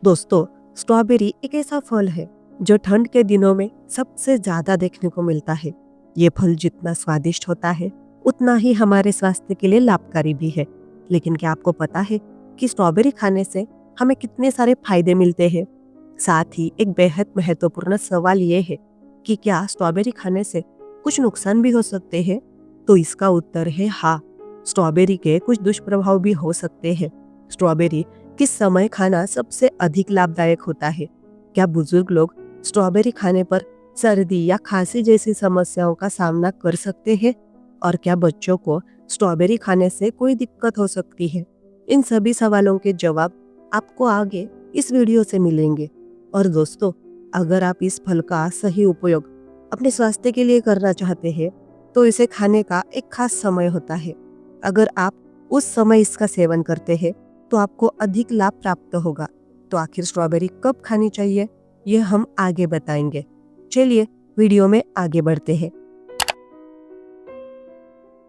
दोस्तों, स्ट्रॉबेरी एक ऐसा फल है जो ठंड के दिनों में सबसे ज्यादा देखने को मिलता है। ये फल जितना स्वादिष्ट होता है उतना ही हमारे स्वास्थ्य के लिए लाभकारी भी है। लेकिन क्या आपको पता है कि स्ट्रॉबेरी खाने से हमें कितने सारे फायदे मिलते हैं? साथ ही एक बेहद महत्वपूर्ण सवाल ये है कि क्या स्ट्रॉबेरी खाने से कुछ नुकसान भी हो सकते हैं? तो इसका उत्तर है हाँ। स्ट्रॉबेरी के कुछ दुष्प्रभाव भी हो सकते हैं। स्ट्रॉबेरी किस समय खाना सबसे अधिक लाभदायक होता है? क्या बुजुर्ग लोग स्ट्रॉबेरी खाने पर सर्दी या खांसी जैसी समस्याओं का सामना कर सकते हैं? और क्या बच्चों को स्ट्रॉबेरी खाने से कोई दिक्कत हो सकती है? इन सभी सवालों के जवाब आपको आगे इस वीडियो से मिलेंगे। और दोस्तों, अगर आप इस फल का सही उपयोग अपने स्वास्थ्य के लिए करना चाहते हैं तो इसे खाने का एक खास समय होता है। अगर आप उस समय इसका सेवन करते हैं तो आपको अधिक लाभ प्राप्त होगा। तो आखिर स्ट्रॉबेरी कब खानी चाहिए, यह हम आगे बताएंगे। चलिए वीडियो में आगे बढ़ते हैं।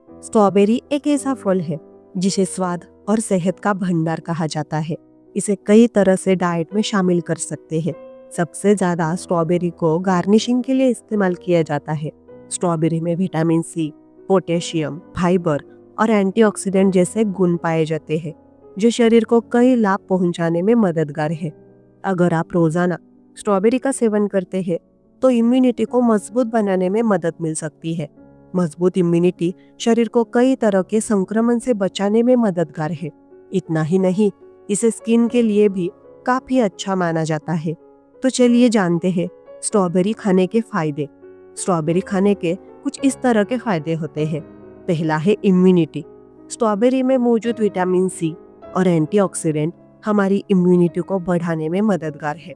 स्ट्रॉबेरी एक ऐसा फल है जिसे स्वाद और सेहत का भंडार कहा जाता है। इसे कई तरह से डाइट में शामिल कर सकते हैं। सबसे ज्यादा स्ट्रॉबेरी को गार्निशिंग के लिए इस्तेमाल किया जाता है। स्ट्रॉबेरी में विटामिन सी, पोटेशियम, फाइबर और एंटीऑक्सीडेंट जैसे गुण पाए जाते हैं जो शरीर को कई लाभ पहुंचाने में मददगार है। अगर आप रोजाना स्ट्रॉबेरी का सेवन करते हैं तो इम्यूनिटी को मजबूत बनाने में मदद मिल सकती है। मजबूत इम्यूनिटी शरीर को कई तरह के संक्रमण से बचाने में मददगार है। इतना ही नहीं, इसे स्किन के लिए भी काफी अच्छा माना जाता है। तो चलिए जानते हैं स्ट्रॉबेरी खाने के फायदे। स्ट्रॉबेरी खाने के कुछ इस तरह के फायदे होते हैं। पहला है इम्यूनिटी। स्ट्रॉबेरी में मौजूद विटामिन सी और एंटीऑक्सीडेंट हमारी इम्यूनिटी को बढ़ाने में मददगार है।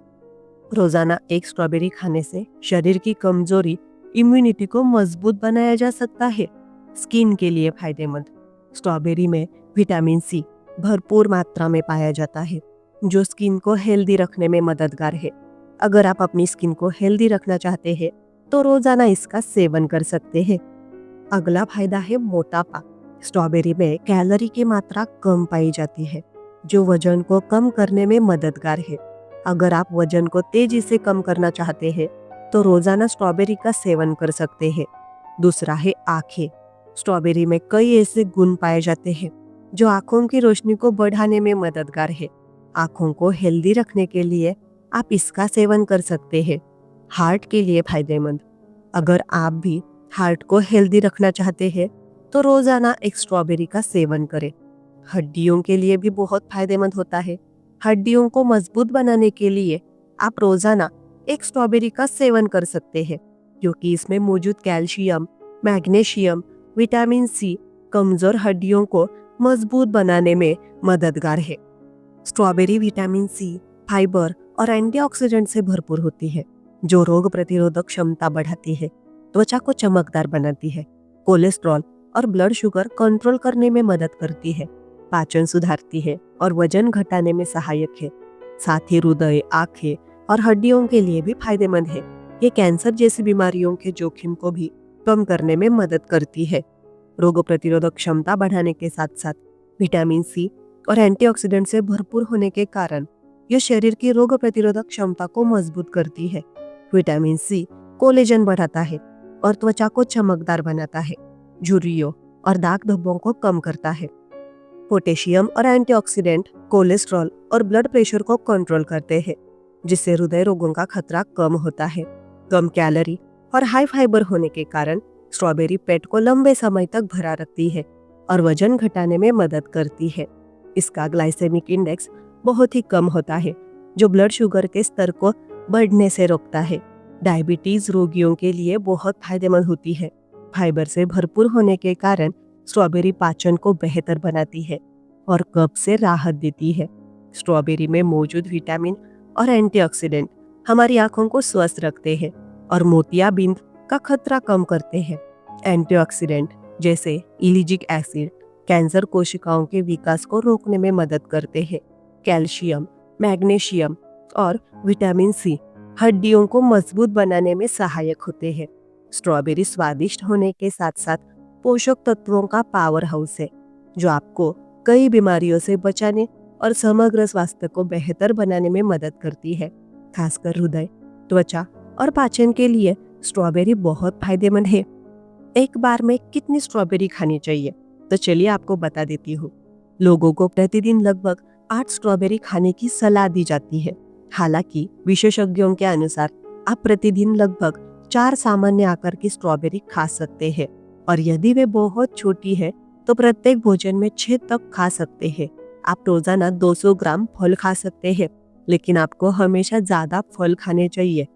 रोजाना एक स्ट्रॉबेरी खाने से शरीर की कमजोरी इम्यूनिटी को मजबूत बनाया जा सकता है। स्किन के लिए फायदेमंद। स्ट्रॉबेरी में विटामिन सी भरपूर मात्रा में पाया जाता है जो स्किन को हेल्दी रखने में मददगार है। अगर आप अपनी स्किन को हेल्दी रखना चाहते हैं तो रोजाना इसका सेवन कर सकते हैं। अगला फायदा है मोटापा। स्ट्रॉबेरी में कैलोरी की मात्रा कम पाई जाती है जो वजन को कम करने में मददगार है। अगर आप वजन को तेजी से कम करना चाहते हैं तो रोजाना स्ट्रॉबेरी का सेवन कर सकते हैं। दूसरा है आंखें। स्ट्रॉबेरी में कई ऐसे गुण पाए जाते हैं जो आंखों की रोशनी को बढ़ाने में मददगार है। आंखों को हेल्दी रखने के लिए आप इसका सेवन कर सकते हैं। हार्ट के लिए फायदेमंद। अगर आप भी हार्ट को हेल्दी रखना चाहते हैं तो रोजाना एक स्ट्रॉबेरी का सेवन करें। हड्डियों के लिए भी बहुत फायदेमंद होता है। हड्डियों को मजबूत बनाने के लिए आप रोजाना एक स्ट्रॉबेरी का सेवन कर सकते हैं क्योंकि इसमें मौजूद कैल्शियम, मैग्नीशियम, विटामिन सी कमजोर हड्डियों को मजबूत बनाने में मददगार है। स्ट्रॉबेरी विटामिन सी, फाइबर और एंटीऑक्सीडेंट से भरपूर होती है जो रोग प्रतिरोधक क्षमता बढ़ाती है, त्वचा को चमकदार बनाती है, कोलेस्ट्रॉल और ब्लड शुगर कंट्रोल करने में मदद करती है, पाचन सुधारती है और वजन घटाने में सहायक है। साथ ही हृदय, आंखें और हड्डियों के लिए भी फायदेमंद है। ये कैंसर जैसी बीमारियों के जोखिम को भी कम करने में मदद करती है। रोग प्रतिरोधक क्षमता बढ़ाने के साथ साथ विटामिन सी और एंटीऑक्सीडेंट से भरपूर होने के कारण यह शरीर की रोग प्रतिरोधक क्षमता को मजबूत करती है। विटामिन सी कोलेजन बढ़ाता है और त्वचा को चमकदार बनाता है, झुर्रियों और दाग धब्बों को कम करता है। पोटेशियम और एंटीऑक्सीडेंट कोलेस्ट्रॉल और ब्लड प्रेशर को कंट्रोल करते हैं जिससे हृदय रोगों का खतरा कम होता है। कम कैलोरी और हाई फाइबर होने के कारण स्ट्रॉबेरी पेट को लंबे समय तक भरा रखती है और वजन घटाने में मदद करती है। इसका ग्लाइसेमिक इंडेक्स बहुत ही कम होता है जो ब्लड शुगर के स्तर को बढ़ने से रोकता है। डायबिटीज रोगियों के लिए बहुत फायदेमंद होती है। फाइबर से भरपूर होने के कारण स्ट्रॉबेरी पाचन को बेहतर बनाती है और कब्ज से राहत देती है। स्ट्रॉबेरी में मौजूद विटामिन और एंटीऑक्सीडेंट हमारी आंखों को स्वस्थ रखते हैं और मोतियाबिंद का खतरा कम करते हैं। एंटीऑक्सीडेंट जैसे इलिजिक एसिड कैंसर कोशिकाओं के विकास को रोकने में मदद करते हैं। कैल्शियम, मैग्नीशियम और विटामिन सी हड्डियों को मजबूत बनाने में सहायक होते हैं। स्ट्रॉबेरी स्वादिष्ट होने के साथ साथ पोषक तत्वों का पावर हाउस है जो आपको कई बीमारियों से बचाने और समग्र स्वास्थ्य को बेहतर बनाने में मदद करती है। खासकर हृदय, त्वचा और पाचन के लिए स्ट्रॉबेरी बहुत फायदेमंद है। एक बार में कितनी स्ट्रॉबेरी खानी चाहिए, तो चलिए आपको बता देती हूँ। लोगों को प्रतिदिन लगभग 8 स्ट्रॉबेरी खाने की सलाह दी जाती है। हालांकि विशेषज्ञों के अनुसार आप प्रतिदिन लगभग 4 सामान्य आकार की स्ट्रॉबेरी खा सकते हैं, और यदि वे बहुत छोटी है तो प्रत्येक भोजन में 6 तक खा सकते हैं। आप रोजाना 200 ग्राम फल खा सकते हैं, लेकिन आपको हमेशा ज्यादा फल खाने चाहिए।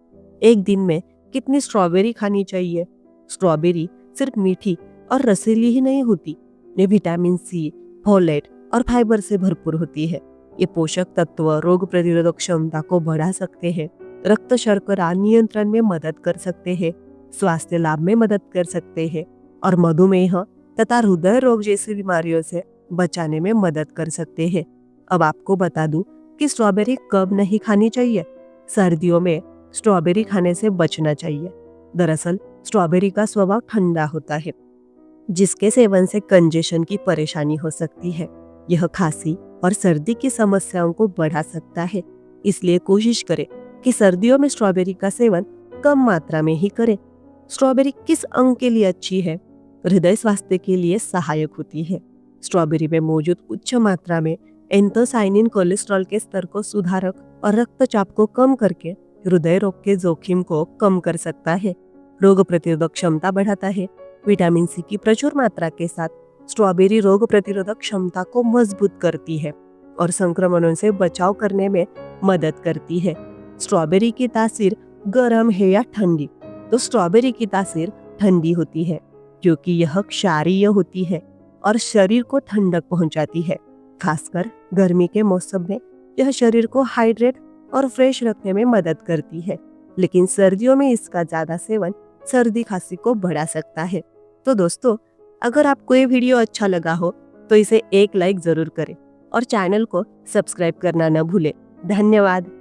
एक दिन में कितनी स्ट्रॉबेरी खानी चाहिए? स्ट्रॉबेरी सिर्फ मीठी और रसीली ही नहीं होती, ये विटामिन सी, फोलेट और फाइबर से भरपूर होती है। ये पोषक तत्व रोग प्रतिरोधक क्षमता को बढ़ा सकते हैं, रक्त शर्करा नियंत्रण में मदद कर सकते हैं, स्वास्थ्य लाभ में मदद कर सकते हैं और मधुमेह तथा हृदय रोग जैसी बीमारियों से बचाने में मदद कर सकते हैं। अब आपको बता दूं कि स्ट्रॉबेरी कब नहीं खानी चाहिए। सर्दियों में स्ट्रॉबेरी खाने से बचना चाहिए। दरअसल स्ट्रॉबेरी का स्वभाव ठंडा होता है, जिसके सेवन से कंजेशन की परेशानी हो सकती है। यह खांसी और सर्दी की समस्याओं को बढ़ा सकता है। इसलिए कोशिश करें कि सर्दियों में स्ट्रॉबेरी का सेवन कम मात्रा में ही करें। स्ट्रॉबेरी किस अंग के लिए अच्छी है? हृदय स्वास्थ्य के लिए सहायक होती है। स्ट्रॉबेरी में मौजूद उच्च मात्रा में एंथोसाइनिन कोलेस्ट्रॉल के स्तर को सुधारक और रक्तचाप को कम करके हृदय रोग के जोखिम को कम कर सकता है। रोग प्रतिरोधक क्षमता बढ़ाता है। विटामिन सी की प्रचुर मात्रा के साथ स्ट्रॉबेरी रोग प्रतिरोधक क्षमता को मजबूत करती है और संक्रमणों से बचाव करने में मदद करती है। स्ट्रॉबेरी की तासीर गर्म है या ठंडी? तो स्ट्रॉबेरी की तासीर ठंडी होती है, क्योंकि यह क्षारीय होती है और शरीर को ठंडक पहुंचाती है। खासकर गर्मी के मौसम में यह शरीर को हाइड्रेट और फ्रेश रखने में मदद करती है। लेकिन सर्दियों में इसका ज्यादा सेवन सर्दी खांसी को बढ़ा सकता है। तो दोस्तों, अगर आपको ये वीडियो अच्छा लगा हो तो इसे एक लाइक जरूर करें और चैनल को सब्सक्राइब करना न भूलें। धन्यवाद।